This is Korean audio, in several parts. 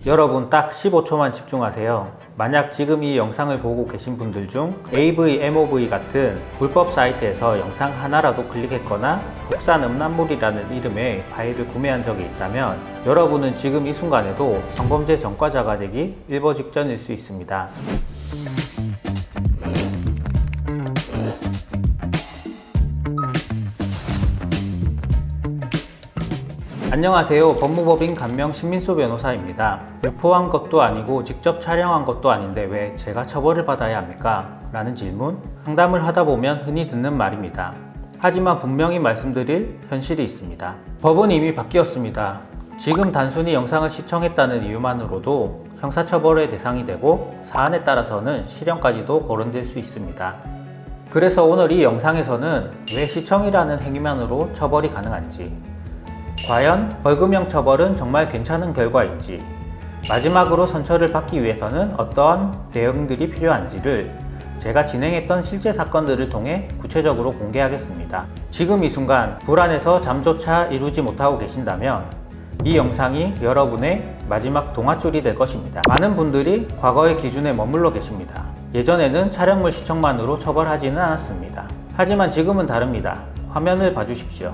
여러분 딱 15초만 집중하세요. 만약 지금 이 영상을 보고 계신 분들 중 AV, MOV 같은 불법 사이트에서 영상 하나라도 클릭했거나 국산 음란물이라는 이름의 파일을 구매한 적이 있다면 여러분은 지금 이 순간에도 성범죄 전과자가 되기 일보 직전일 수 있습니다. 안녕하세요. 법무법인 감명 신민수 변호사입니다. 유포한 것도 아니고 직접 촬영한 것도 아닌데 왜 제가 처벌을 받아야 합니까? 라는 질문, 상담을 하다 보면 흔히 듣는 말입니다. 하지만 분명히 말씀드릴 현실이 있습니다. 법은 이미 바뀌었습니다. 지금 단순히 영상을 시청했다는 이유만으로도 형사처벌의 대상이 되고 사안에 따라서는 실형까지도 거론될 수 있습니다. 그래서 오늘 이 영상에서는 왜 시청이라는 행위만으로 처벌이 가능한지, 과연 벌금형 처벌은 정말 괜찮은 결과인지, 마지막으로 선처를 받기 위해서는 어떠한 대응들이 필요한지를 제가 진행했던 실제 사건들을 통해 구체적으로 공개하겠습니다. 지금 이 순간 불안해서 잠조차 이루지 못하고 계신다면 이 영상이 여러분의 마지막 동아줄이 될 것입니다. 많은 분들이 과거의 기준에 머물러 계십니다. 예전에는 촬영물 시청만으로 처벌하지는 않았습니다. 하지만 지금은 다릅니다. 화면을 봐주십시오.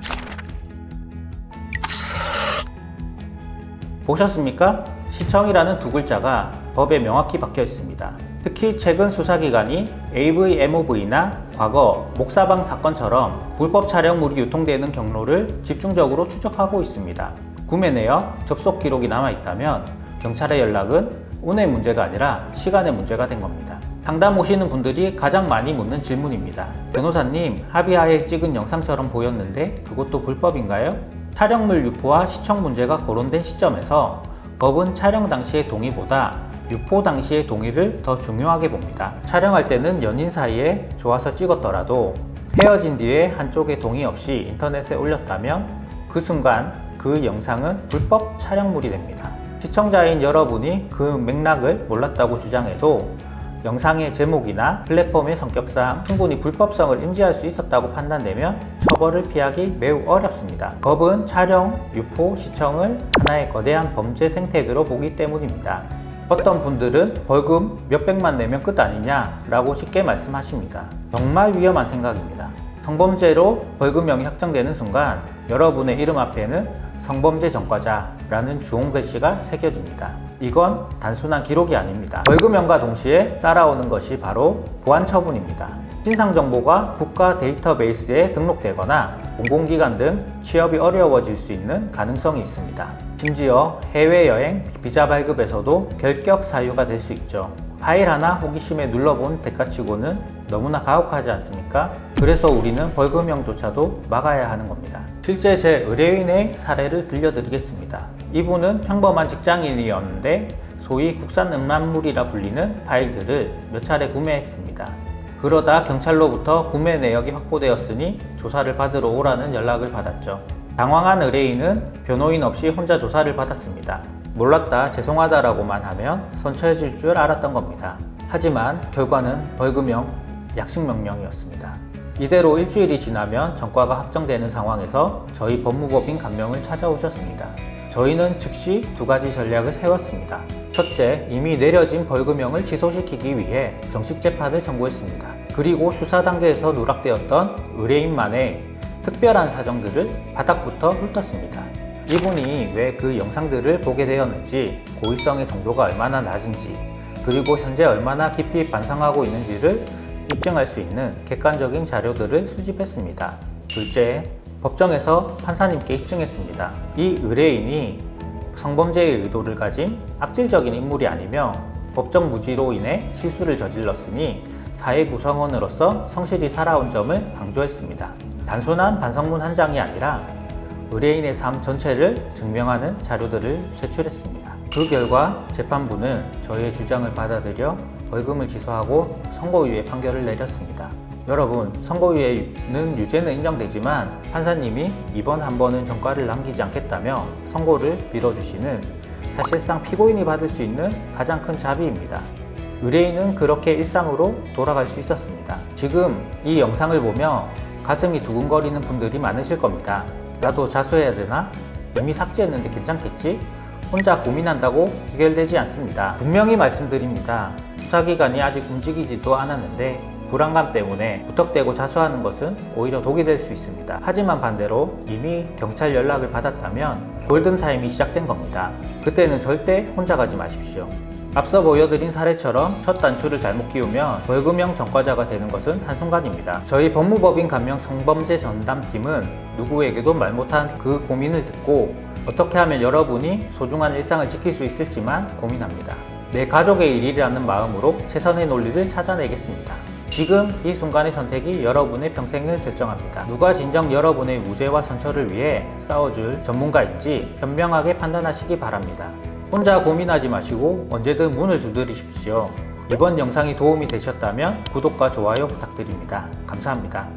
보셨습니까? 시청이라는 두 글자가 법에 명확히 박혀 있습니다. 특히 최근 수사기관이 AV, MOV나 과거 목사방 사건처럼 불법 촬영물이 유통되는 경로를 집중적으로 추적하고 있습니다. 구매 내역, 접속 기록이 남아있다면 경찰의 연락은 운의 문제가 아니라 시간의 문제가 된 겁니다. 상담 오시는 분들이 가장 많이 묻는 질문입니다. 변호사님, 합의하에 찍은 영상처럼 보였는데 그것도 불법인가요? 촬영물 유포와 시청 문제가 거론된 시점에서 법은 촬영 당시의 동의보다 유포 당시의 동의를 더 중요하게 봅니다. 촬영할 때는 연인 사이에 좋아서 찍었더라도 헤어진 뒤에 한쪽의 동의 없이 인터넷에 올렸다면 그 순간 그 영상은 불법 촬영물이 됩니다. 시청자인 여러분이 그 맥락을 몰랐다고 주장해도 영상의 제목이나 플랫폼의 성격상 충분히 불법성을 인지할 수 있었다고 판단되면 처벌을 피하기 매우 어렵습니다. 법은 촬영, 유포, 시청을 하나의 거대한 범죄 생태계로 보기 때문입니다. 어떤 분들은 벌금 몇백만 내면 끝 아니냐 라고 쉽게 말씀하십니다. 정말 위험한 생각입니다. 성범죄로 벌금형이 확정되는 순간 여러분의 이름 앞에는 성범죄 전과자라는 주홍 글씨가 새겨집니다. 이건 단순한 기록이 아닙니다. 벌금형과 동시에 따라오는 것이 바로 보안 처분입니다. 신상 정보가 국가 데이터베이스에 등록되거나 공공기관 등 취업이 어려워질 수 있는 가능성이 있습니다. 심지어 해외여행, 비자 발급에서도 결격 사유가 될 수 있죠. 파일 하나 호기심에 눌러본 대가치고는 너무나 가혹하지 않습니까? 그래서 우리는 벌금형조차도 막아야 하는 겁니다. 실제 제 의뢰인의 사례를 들려드리겠습니다. 이분은 평범한 직장인이었는데 소위 국산 음란물이라 불리는 파일들을 몇 차례 구매했습니다. 그러다 경찰로부터 구매 내역이 확보되었으니 조사를 받으러 오라는 연락을 받았죠. 당황한 의뢰인은 변호인 없이 혼자 조사를 받았습니다. 몰랐다, 죄송하다라고만 하면 선처해질 줄 알았던 겁니다. 하지만 결과는 벌금형 약식명령이었습니다. 이대로 일주일이 지나면 전과가 확정되는 상황에서 저희 법무법인 감명을 찾아오셨습니다. 저희는 즉시 두 가지 전략을 세웠습니다. 첫째, 이미 내려진 벌금형을 취소시키기 위해 정식 재판을 청구했습니다. 그리고 수사 단계에서 누락되었던 의뢰인만의 특별한 사정들을 바닥부터 훑었습니다. 이분이 왜 그 영상들을 보게 되었는지, 고의성의 정도가 얼마나 낮은지, 그리고 현재 얼마나 깊이 반성하고 있는지를 입증할 수 있는 객관적인 자료들을 수집했습니다. 둘째, 법정에서 판사님께 입증했습니다. 이 의뢰인이 성범죄의 의도를 가진 악질적인 인물이 아니며 법정 무지로 인해 실수를 저질렀으니 사회 구성원으로서 성실히 살아온 점을 강조했습니다. 단순한 반성문 한 장이 아니라 의뢰인의 삶 전체를 증명하는 자료들을 제출했습니다. 그 결과 재판부는 저희의 주장을 받아들여 벌금을 취소하고 선고유예 판결을 내렸습니다. 여러분, 선고유예는 유죄는 인정되지만 판사님이 이번 한 번은 전과를 남기지 않겠다며 선고를 빌어주시는 사실상 피고인이 받을 수 있는 가장 큰 자비입니다. 의뢰인은 그렇게 일상으로 돌아갈 수 있었습니다. 지금 이 영상을 보며 가슴이 두근거리는 분들이 많으실 겁니다. 나도 자수해야 되나? 이미 삭제했는데 괜찮겠지? 혼자 고민한다고 해결되지 않습니다. 분명히 말씀드립니다. 수사기관이 아직 움직이지도 않았는데 불안감 때문에 무턱대고 자수하는 것은 오히려 독이 될 수 있습니다. 하지만 반대로 이미 경찰 연락을 받았다면 골든타임이 시작된 겁니다. 그때는 절대 혼자 가지 마십시오. 앞서 보여드린 사례처럼 첫 단추를 잘못 끼우면 벌금형 전과자가 되는 것은 한순간입니다. 저희 법무법인 감명 성범죄 전담팀은 누구에게도 말 못한 그 고민을 듣고 어떻게 하면 여러분이 소중한 일상을 지킬 수 있을지만 고민합니다. 내 가족의 일이라는 마음으로 최선의 논리를 찾아내겠습니다. 지금 이 순간의 선택이 여러분의 평생을 결정합니다. 누가 진정 여러분의 무죄와 선처를 위해 싸워줄 전문가인지 현명하게 판단하시기 바랍니다. 혼자 고민하지 마시고 언제든 문을 두드리십시오. 이번 영상이 도움이 되셨다면 구독과 좋아요 부탁드립니다. 감사합니다.